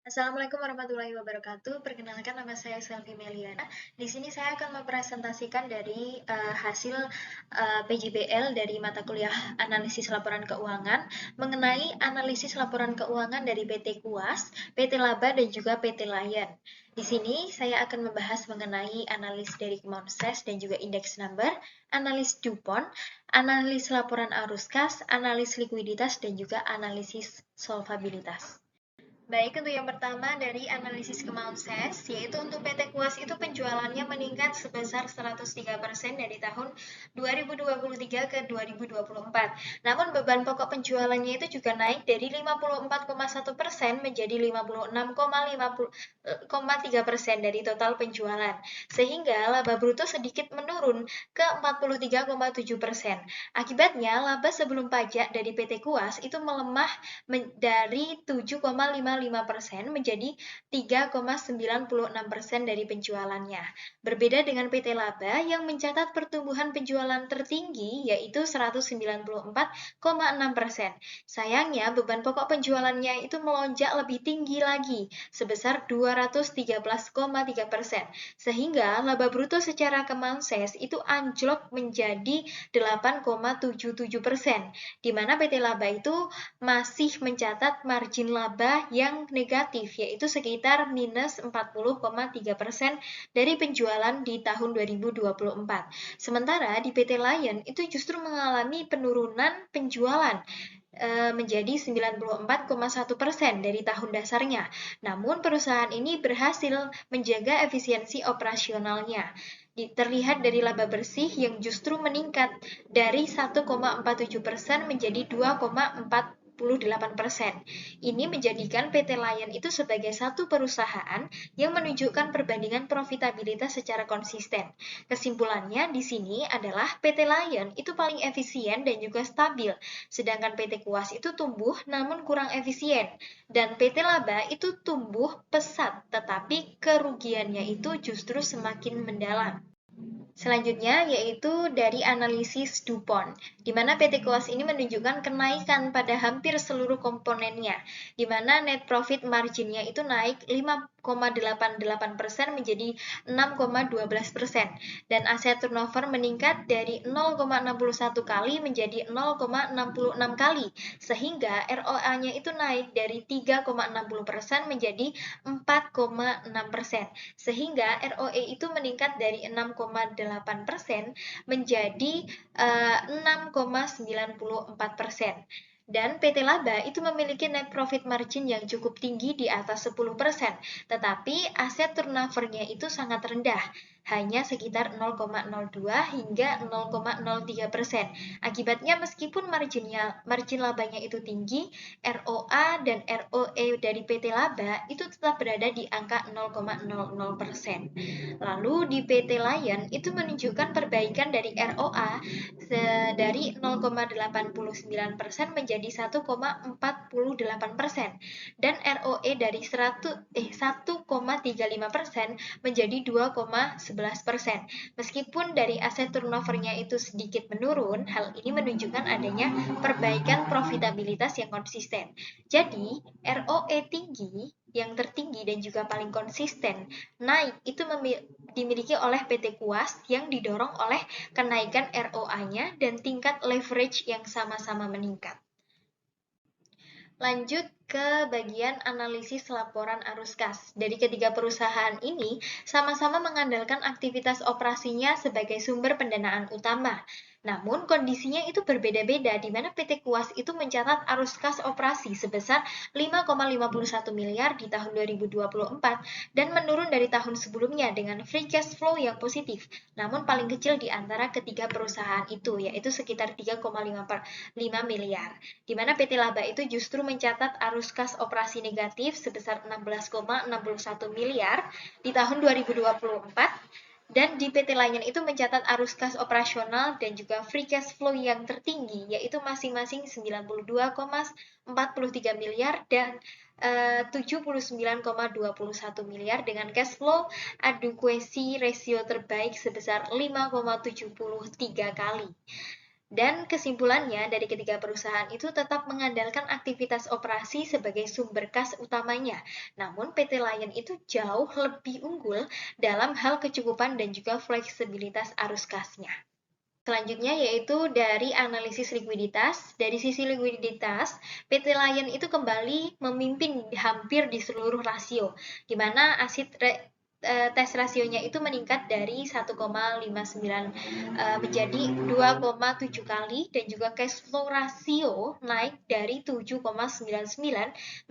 Assalamualaikum warahmatullahi wabarakatuh. Perkenalkan nama saya Selvi Meliana. Di sini saya akan mempresentasikan dari hasil PJBL dari mata kuliah Analisis Laporan Keuangan mengenai analisis laporan keuangan dari PT Kuas, PT Laba dan juga PT Lion. Di sini saya akan membahas mengenai analis dari Monses dan juga index number, analis DuPont, analis laporan arus kas, analis likuiditas dan juga analisis solvabilitas. Baik, untuk yang pertama dari analisis Kemalses, yaitu untuk PT Kuas itu penjualannya meningkat sebesar 103% dari tahun 2023 ke 2024. Namun beban pokok penjualannya itu juga naik dari 54,1% menjadi 56,3% dari total penjualan. Sehingga laba bruto sedikit menurun ke 43,7%. Akibatnya, laba sebelum pajak dari PT Kuas itu melemah dari 7,55% menjadi 3,96% dari penjualannya. Berbeda dengan PT Laba yang mencatat pertumbuhan penjualan tertinggi yaitu 194,6%. Sayangnya beban pokok penjualannya itu melonjak lebih tinggi lagi sebesar 213,3%. Sehingga laba bruto secara Kemalses itu anjlok menjadi 8,77%, di mana PT Laba itu masih mencatat margin laba yang negatif, yaitu sekitar minus 40,3% dari penjualan di tahun 2024. Sementara di PT Lion itu justru mengalami penurunan penjualan menjadi 94,1% dari tahun dasarnya. Namun perusahaan ini berhasil menjaga efisiensi operasionalnya. Terlihat dari laba bersih yang justru meningkat dari 1,47% menjadi 2,48%. Ini menjadikan PT Lion itu sebagai satu perusahaan yang menunjukkan perbandingan profitabilitas secara konsisten. Kesimpulannya di sini adalah PT Lion itu paling efisien dan juga stabil, sedangkan PT Kuas itu tumbuh namun kurang efisien, dan PT Laba itu tumbuh pesat tetapi kerugiannya itu justru semakin mendalam. Selanjutnya yaitu dari analisis DuPont, di mana PT Kuas ini menunjukkan kenaikan pada hampir seluruh komponennya, di mana net profit marginnya itu naik 5,88% menjadi 6,12%, dan aset turnover meningkat dari 0,61 kali menjadi 0,66 kali, sehingga ROA-nya itu naik dari 3,60% menjadi 4,6%, sehingga ROE itu meningkat dari 6,8% menjadi 6,94%. Dan PT Laba itu memiliki net profit margin yang cukup tinggi di atas 10%, tetapi aset turnover-nya itu sangat rendah, hanya sekitar 0,02 hingga 0,03%. Akibatnya meskipun margin labanya itu tinggi, ROA dan ROE dari PT Laba itu tetap berada di angka 0,00%. Lalu di PT Lion itu menunjukkan perbaikan dari ROA dari 0,89% menjadi 1,48% dan ROE dari 1,35% menjadi 2,11%. Meskipun dari aset turnover-nya itu sedikit menurun, hal ini menunjukkan adanya perbaikan profitabilitas yang konsisten. Jadi, ROE tinggi yang tertinggi dan juga paling konsisten naik itu dimiliki oleh PT Kuas yang didorong oleh kenaikan ROA-nya dan tingkat leverage yang sama-sama meningkat. Lanjut ke bagian analisis laporan arus kas. Dari ketiga perusahaan ini sama-sama mengandalkan aktivitas operasinya sebagai sumber pendanaan utama. Namun kondisinya itu berbeda-beda, di mana PT Kuas itu mencatat arus kas operasi sebesar 5,51 miliar di tahun 2024 dan menurun dari tahun sebelumnya dengan free cash flow yang positif, namun paling kecil di antara ketiga perusahaan itu, yaitu sekitar 3,5 miliar. Di mana PT Laba itu justru mencatat arus kas operasi negatif sebesar 16,61 miliar di tahun 2024, dan di PT Lion itu mencatat arus kas operasional dan juga free cash flow yang tertinggi, yaitu masing-masing 92,43 miliar dan 79,21 miliar dengan cash flow adequacy ratio terbaik sebesar 5,73 kali. Dan kesimpulannya dari ketiga perusahaan itu tetap mengandalkan aktivitas operasi sebagai sumber kas utamanya. Namun PT Lion itu jauh lebih unggul dalam hal kecukupan dan juga fleksibilitas arus kasnya. Selanjutnya yaitu dari analisis likuiditas. Dari sisi likuiditas, PT Lion itu kembali memimpin hampir di seluruh rasio, di mana tes rasionya itu meningkat dari 1,59 menjadi 2,7 kali dan juga cash flow rasio naik dari 7,99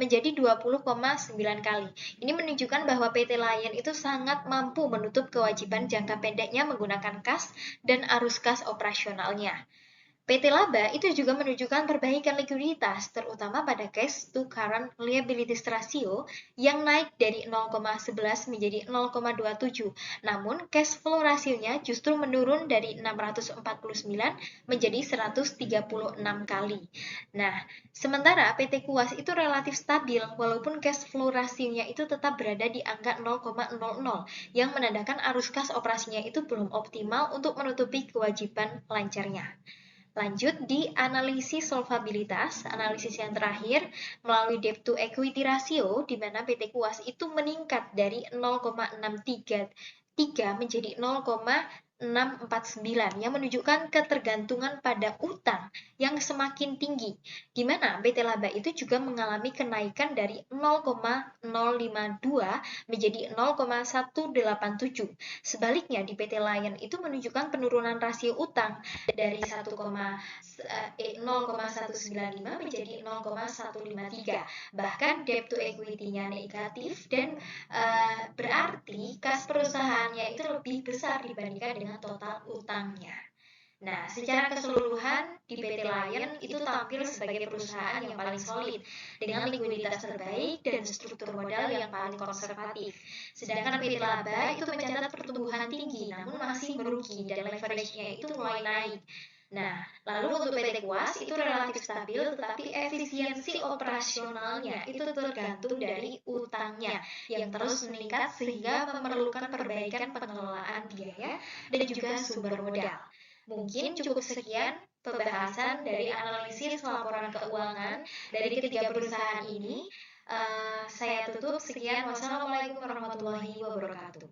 menjadi 20,9 kali. Ini menunjukkan bahwa PT Lion itu sangat mampu menutup kewajiban jangka pendeknya menggunakan kas dan arus kas operasionalnya. PT Laba itu juga menunjukkan perbaikan likuiditas, terutama pada cash to current liabilities ratio yang naik dari 0,11 menjadi 0,27. Namun, cash flow rasionya justru menurun dari 649 menjadi 136 kali. Nah, sementara PT Kuas itu relatif stabil, walaupun cash flow rasionya itu tetap berada di angka 0,00, yang menandakan arus kas operasinya itu belum optimal untuk menutupi kewajiban lancarnya. Lanjut di analisis solvabilitas, analisis yang terakhir melalui debt to equity ratio di mana PT Kuas itu meningkat dari 0,633 menjadi 0,649 yang menunjukkan ketergantungan pada utang yang semakin tinggi, di mana PT Laba itu juga mengalami kenaikan dari 0,052 menjadi 0,187. Sebaliknya di PT Lion itu menunjukkan penurunan rasio utang dari 0,195 menjadi 0,153. Bahkan debt to equity-nya negatif dan berarti kas perusahaannya itu lebih besar dibandingkan dengan total utangnya. Nah, secara keseluruhan di PT Lion itu tampil sebagai perusahaan yang paling solid dengan likuiditas terbaik dan struktur modal yang paling konservatif. Sedangkan PT Laba itu mencatat pertumbuhan tinggi namun masih merugi dan leverage-nya itu mulai naik. Nah, lalu untuk PT Kuas itu relatif stabil tetapi efisiensi operasionalnya itu tergantung dari utangnya yang terus meningkat sehingga memerlukan perbaikan pengelolaan biaya dan juga sumber modal. Mungkin cukup sekian pembahasan dari analisis laporan keuangan dari ketiga perusahaan ini. Saya tutup. Sekian. Wassalamualaikum warahmatullahi wabarakatuh.